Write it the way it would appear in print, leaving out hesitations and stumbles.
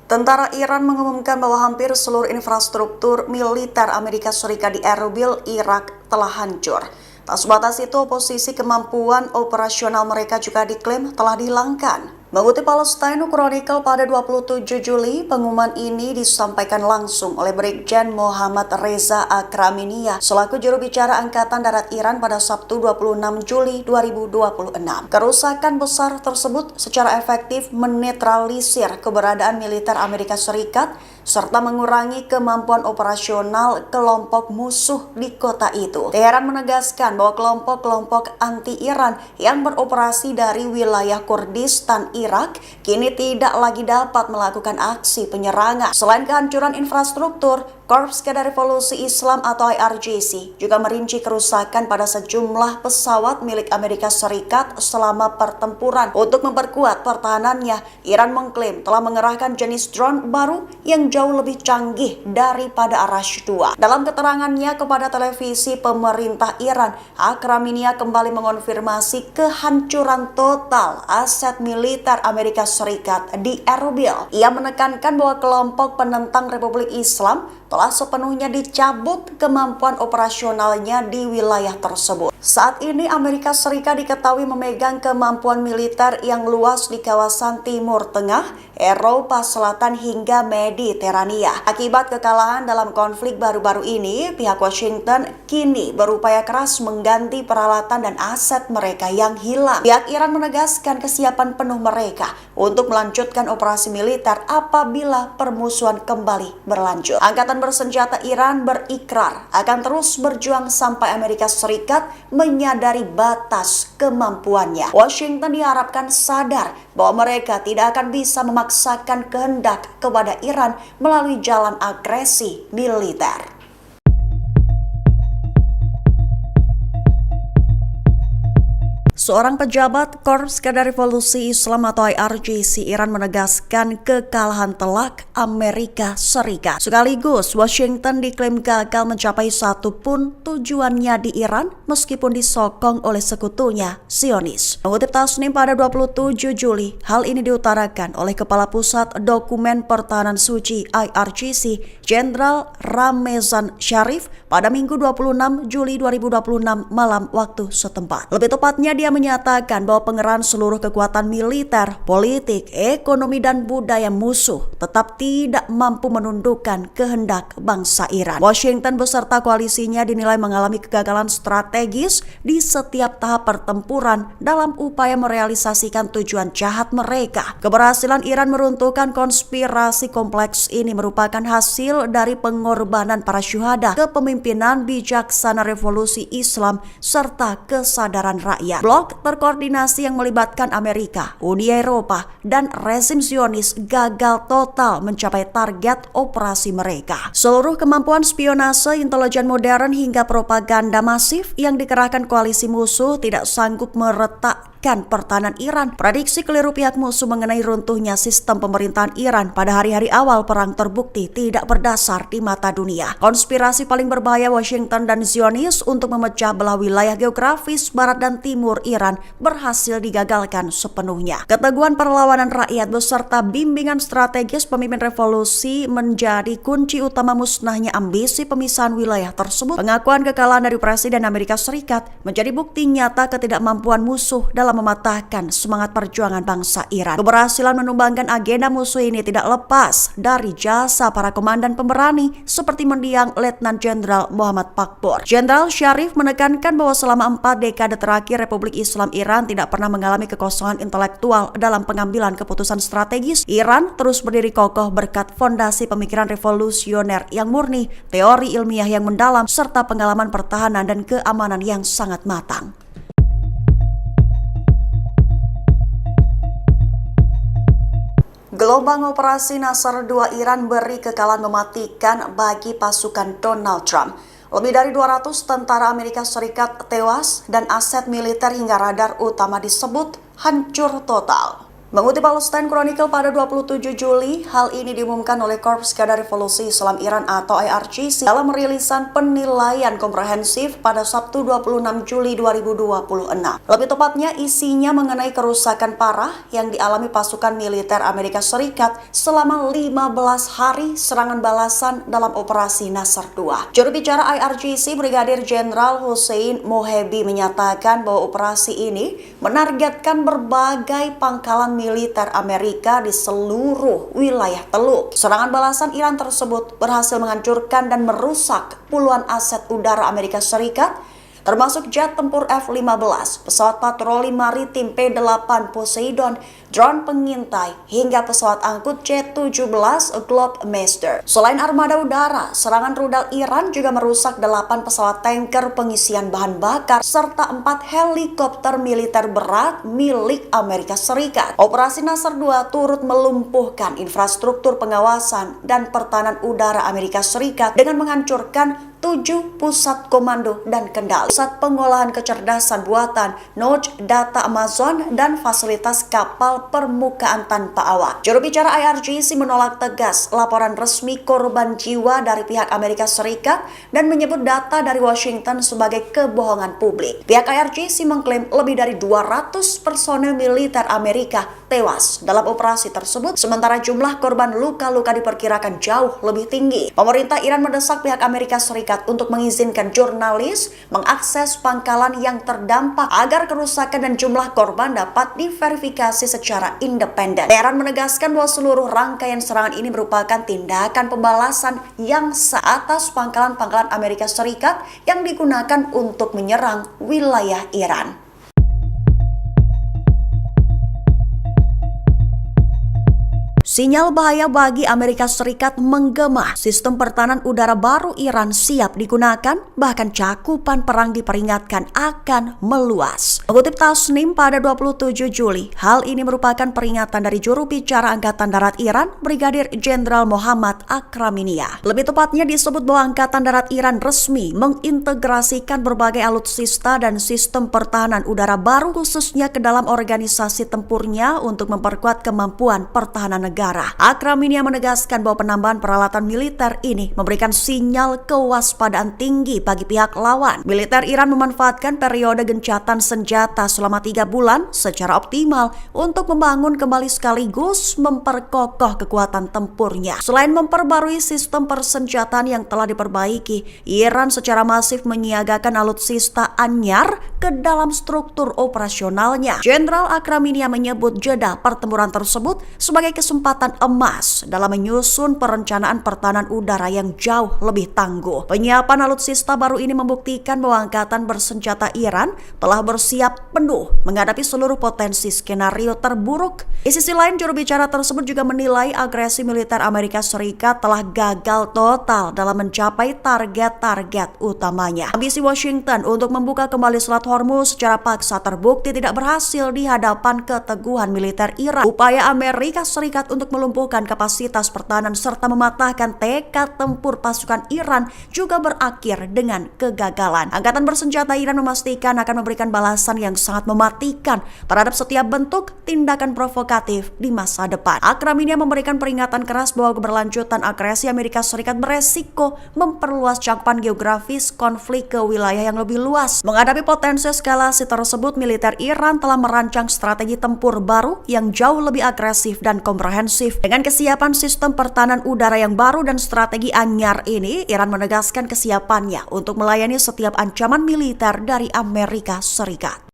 Tentara Iran mengumumkan bahwa hampir seluruh infrastruktur militer Amerika Serikat di Erbil, Irak telah hancur. Tak sebatas itu, posisi kemampuan operasional mereka juga diklaim telah dihilangkan. Mengutip Palestine Chronicle pada 27 Juli, pengumuman ini disampaikan langsung oleh Brigjen Mohammad Reza Akraminia selaku juru bicara Angkatan Darat Iran pada Sabtu 26 Juli 2026. Kerusakan besar tersebut secara efektif menetralisir keberadaan militer Amerika Serikat serta mengurangi kemampuan operasional kelompok musuh di kota itu. Teheran menegaskan bahwa kelompok-kelompok anti-Iran yang beroperasi dari wilayah Kurdistan Irak kini tidak lagi dapat melakukan aksi penyerangan. Selain kehancuran infrastruktur, Korps Garda Revolusi Islam atau IRGC juga merinci kerusakan pada sejumlah pesawat milik Amerika Serikat selama pertempuran. Untuk memperkuat pertahanannya, Iran mengklaim telah mengerahkan jenis drone baru yang jauh lebih canggih daripada Arash 2. Dalam keterangannya kepada televisi pemerintah Iran, Akraminia kembali mengonfirmasi kehancuran total aset militer Amerika Serikat di Erbil. Ia menekankan bahwa kelompok penentang Republik Islam telah sepenuhnya dicabut kemampuan operasionalnya di wilayah tersebut. Saat ini Amerika Serikat diketahui memegang kemampuan militer yang luas di kawasan Timur Tengah, Eropa Selatan hingga Mediterania. Akibat kekalahan dalam konflik baru-baru ini, pihak Washington kini berupaya keras mengganti peralatan dan aset mereka yang hilang. Pihak Iran menegaskan kesiapan penuh mereka untuk melanjutkan operasi militer apabila permusuhan kembali berlanjut. Angkatan bersenjata Iran berikrar akan terus berjuang sampai Amerika Serikat menyadari batas kemampuannya. Washington diharapkan sadar bahwa mereka tidak akan bisa memaksakan kehendak kepada Iran melalui jalan agresi militer. Seorang pejabat Korps Garda Revolusi Islam atau IRGC Iran menegaskan kekalahan telak Amerika Serikat. Sekaligus, Washington diklaim gagal mencapai satu pun tujuannya di Iran meskipun disokong oleh sekutunya, Zionis. Mengutip Tasnim pada 27 Juli, hal ini diutarakan oleh Kepala Pusat Dokumen Pertahanan Suci IRGC, Jenderal Ramezan Sharif pada Minggu 26 Juli 2026 malam waktu setempat. Lebih tepatnya, dia menyatakan bahwa pengerahan seluruh kekuatan militer, politik, ekonomi, dan budaya musuh tetap tidak mampu menundukkan kehendak bangsa Iran. Washington beserta koalisinya dinilai mengalami kegagalan strategis di setiap tahap pertempuran dalam upaya merealisasikan tujuan jahat mereka. Keberhasilan Iran meruntuhkan konspirasi kompleks ini merupakan hasil dari pengorbanan para syuhada, kepemimpinan bijaksana revolusi Islam, serta kesadaran rakyat. Blok terkoordinasi yang melibatkan Amerika, Uni Eropa, dan rezim Zionis gagal total mencapai target operasi mereka. Seluruh kemampuan spionase, intelijen modern, hingga propaganda masif yang dikerahkan koalisi musuh tidak sanggup meretakkan pertahanan Iran. Prediksi keliru pihak musuh mengenai runtuhnya sistem pemerintahan Iran pada hari-hari awal perang terbukti tidak berdasar di mata dunia. Konspirasi paling berbahaya Washington dan Zionis untuk memecah belah wilayah geografis barat dan timur Iran berhasil digagalkan sepenuhnya. Keteguhan perlawanan rakyat beserta bimbingan strategis pemimpin revolusi menjadi kunci utama musnahnya ambisi pemisahan wilayah tersebut. Pengakuan kekalahan dari Presiden Amerika Serikat menjadi bukti nyata ketidakmampuan musuh dalam mematahkan semangat perjuangan bangsa Iran. Keberhasilan menumbangkan agenda musuh ini tidak lepas dari jasa para komandan pemberani seperti mendiang Letnan Jenderal Muhammad Pakpor. Jenderal Sharif menekankan bahwa selama 4 dekade terakhir Republik Islam Iran tidak pernah mengalami kekosongan intelektual dalam pengambilan keputusan strategis. Iran terus berdiri kokoh berkat fondasi pemikiran revolusioner yang murni, teori ilmiah yang mendalam, serta pengalaman pertahanan dan keamanan yang sangat matang. Gelombang operasi Nasr 2 Iran beri kekalahan mematikan bagi pasukan Donald Trump. Lebih dari 200 tentara Amerika Serikat tewas dan aset militer hingga radar utama disebut hancur total. Mengutip Palestine Chronicle pada 27 Juli, hal ini diumumkan oleh Korps Garda Revolusi Islam Iran atau IRGC dalam rilisan penilaian komprehensif pada Sabtu 26 Juli 2026. Lebih tepatnya isinya mengenai kerusakan parah yang dialami pasukan militer Amerika Serikat selama 15 hari serangan balasan dalam operasi Nasr II. Juru bicara IRGC Brigadir Jenderal Hussein Mohebi menyatakan bahwa operasi ini menargetkan berbagai pangkalan militer Amerika di seluruh wilayah Teluk. Serangan balasan Iran tersebut berhasil menghancurkan dan merusak puluhan aset udara Amerika Serikat, termasuk jet tempur F-15, pesawat patroli maritim P-8 Poseidon, drone pengintai, hingga pesawat angkut C-17 Globemaster. Selain armada udara, serangan rudal Iran juga merusak 8 pesawat tanker pengisian bahan bakar serta 4 helikopter militer berat milik Amerika Serikat. Operasi Nasr II turut melumpuhkan infrastruktur pengawasan dan pertahanan udara Amerika Serikat dengan menghancurkan 7 pusat komando dan kendali, pusat pengolahan kecerdasan buatan, node data Amazon, dan fasilitas kapal permukaan tanpa awak. Juru bicara IRGC menolak tegas laporan resmi korban jiwa dari pihak Amerika Serikat dan menyebut data dari Washington sebagai kebohongan publik. Pihak IRGC mengklaim lebih dari 200 personel militer Amerika tewas dalam operasi tersebut, sementara jumlah korban luka-luka diperkirakan jauh lebih tinggi. Pemerintah Iran mendesak pihak Amerika Serikat untuk mengizinkan jurnalis mengakses pangkalan yang terdampak agar kerusakan dan jumlah korban dapat diverifikasi secara independen. Iran menegaskan bahwa seluruh rangkaian serangan ini merupakan tindakan pembalasan yang seatas pangkalan-pangkalan Amerika Serikat yang digunakan untuk menyerang wilayah Iran. Sinyal bahaya bagi Amerika Serikat menggema. Sistem pertahanan udara baru Iran siap digunakan, bahkan cakupan perang diperingatkan akan meluas. Mengutip Tasnim pada 27 Juli, hal ini merupakan peringatan dari juru bicara Angkatan Darat Iran, Brigadir Jenderal Muhammad Akraminia. Lebih tepatnya disebut bahwa Angkatan Darat Iran resmi mengintegrasikan berbagai alutsista dan sistem pertahanan udara baru khususnya ke dalam organisasi tempurnya untuk memperkuat kemampuan pertahanan negara. Akraminia menegaskan bahwa penambahan peralatan militer ini memberikan sinyal kewaspadaan tinggi bagi pihak lawan. Militer Iran memanfaatkan periode gencatan senjata selama 3 bulan secara optimal untuk membangun kembali sekaligus memperkokoh kekuatan tempurnya. Selain memperbarui sistem persenjataan yang telah diperbaiki, Iran secara masif menyiagakan alutsista anyar ke dalam struktur operasionalnya. Jenderal Akraminia menyebut jeda pertempuran tersebut sebagai kesempatan emas dalam menyusun perencanaan pertahanan udara yang jauh lebih tangguh. Penyiapan alutsista baru ini membuktikan bahwa angkatan bersenjata Iran telah bersiap penuh menghadapi seluruh potensi skenario terburuk. Di sisi lain, juru bicara tersebut juga menilai agresi militer Amerika Serikat telah gagal total dalam mencapai target-target utamanya. Ambisi Washington untuk membuka kembali Selat Hormuz secara paksa terbukti tidak berhasil di hadapan keteguhan militer Iran. Upaya Amerika Serikat untuk melumpuhkan kapasitas pertahanan serta mematahkan tekad tempur pasukan Iran juga berakhir dengan kegagalan. Angkatan bersenjata Iran memastikan akan memberikan balasan yang sangat mematikan terhadap setiap bentuk tindakan provokatif di masa depan. Akraminia memberikan peringatan keras bahwa keberlanjutan agresi Amerika Serikat beresiko memperluas cakupan geografis konflik ke wilayah yang lebih luas. Menghadapi potensi eskalasi tersebut, militer Iran telah merancang strategi tempur baru yang jauh lebih agresif dan komprehensif. Dengan kesiapan sistem pertahanan udara yang baru dan strategi anyar ini, Iran menegaskan kesiapannya untuk melayani setiap ancaman militer dari Amerika Serikat.